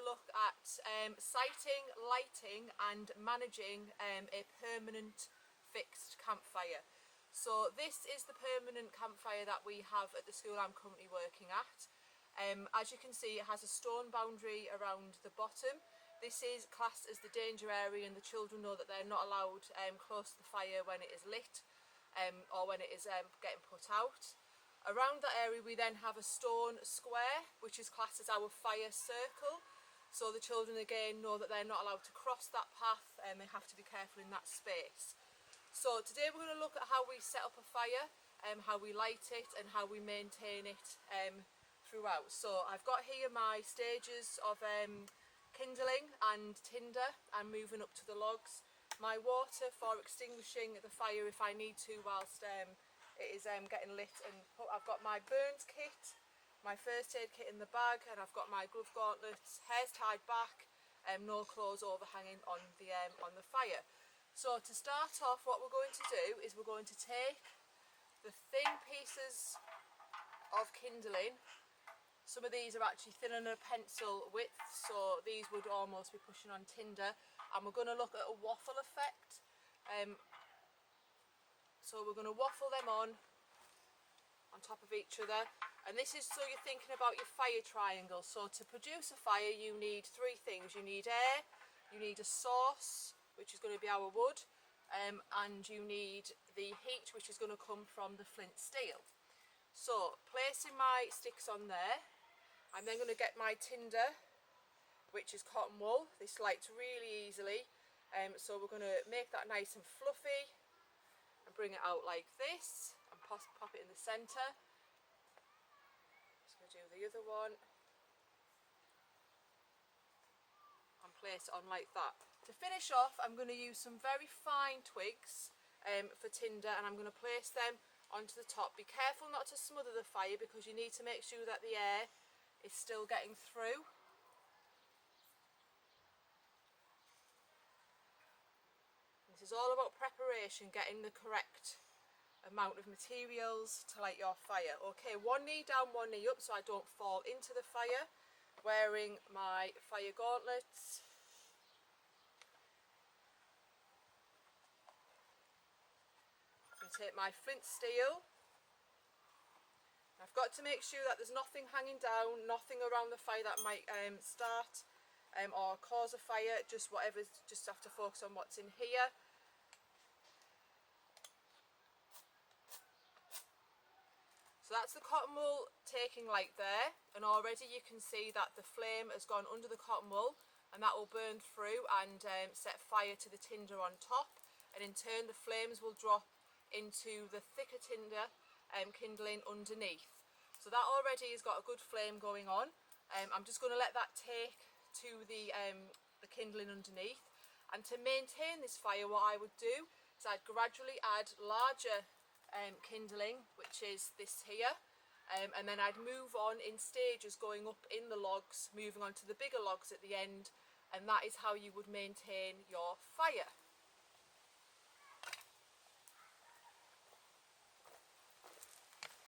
look at siting, lighting and managing a permanent fixed campfire. So this is the permanent campfire that we have at the school I'm currently working at. As you can see, it has a stone boundary around the bottom. This is classed as the danger area, and the children know that they're not allowed close to the fire when it is lit or when it is getting put out. Around that area we then have a stone square, which is classed as our fire circle. So the children again know that they're not allowed to cross that path and they have to be careful in that space. So today we're going to look at how we set up a fire, how we light it and how we maintain it throughout. So I've got here my stages of kindling and tinder and moving up to the logs. My water for extinguishing the fire if I need to whilst it is getting lit, and I've got my burns kit, my first aid kit in the bag, and I've got my glove gauntlets, hair's tied back, no clothes overhanging on the fire. So to start off, what we're going to do is we're going to take the thin pieces of kindling. Some of these are actually thinner than a pencil width, so these would almost be pushing on tinder, and we're going to look at a waffle effect. So we're going to waffle them on top of each other, and this is so you're thinking about your fire triangle. So to produce a fire you need three things. You need air, you need a source, which is going to be our wood, and you need the heat, which is going to come from the flint steel. So placing my sticks on there, I'm then going to get my tinder, which is cotton wool. This lights really easily, so we're going to make that nice and fluffy and bring it out like this and pop it in the centre. Just going to do the other one and place it on like that. To finish off, I'm going to use some very fine twigs for tinder, and I'm going to place them onto the top. Be careful not to smother the fire because you need to make sure that the air is still getting through. This is all about preparation, getting the correct amount of materials to light your fire. Okay, one knee down, one knee up so I don't fall into the fire. Wearing my fire gauntlets. I'm going to take my flint steel. I've got to make sure that there's nothing hanging down, nothing around the fire that might start or cause a fire, just whatever's, just have to focus on what's in here. So that's the cotton wool taking light there, and already you can see that the flame has gone under the cotton wool, and that will burn through and set fire to the tinder on top, and in turn the flames will drop into the thicker tinder kindling underneath. So that already has got a good flame going on. I'm just going to let that take to the kindling underneath, and to maintain this fire what I would do is I'd gradually add larger kindling, which is this here, and then I'd move on in stages going up in the logs, moving on to the bigger logs at the end, and that is how you would maintain your fire.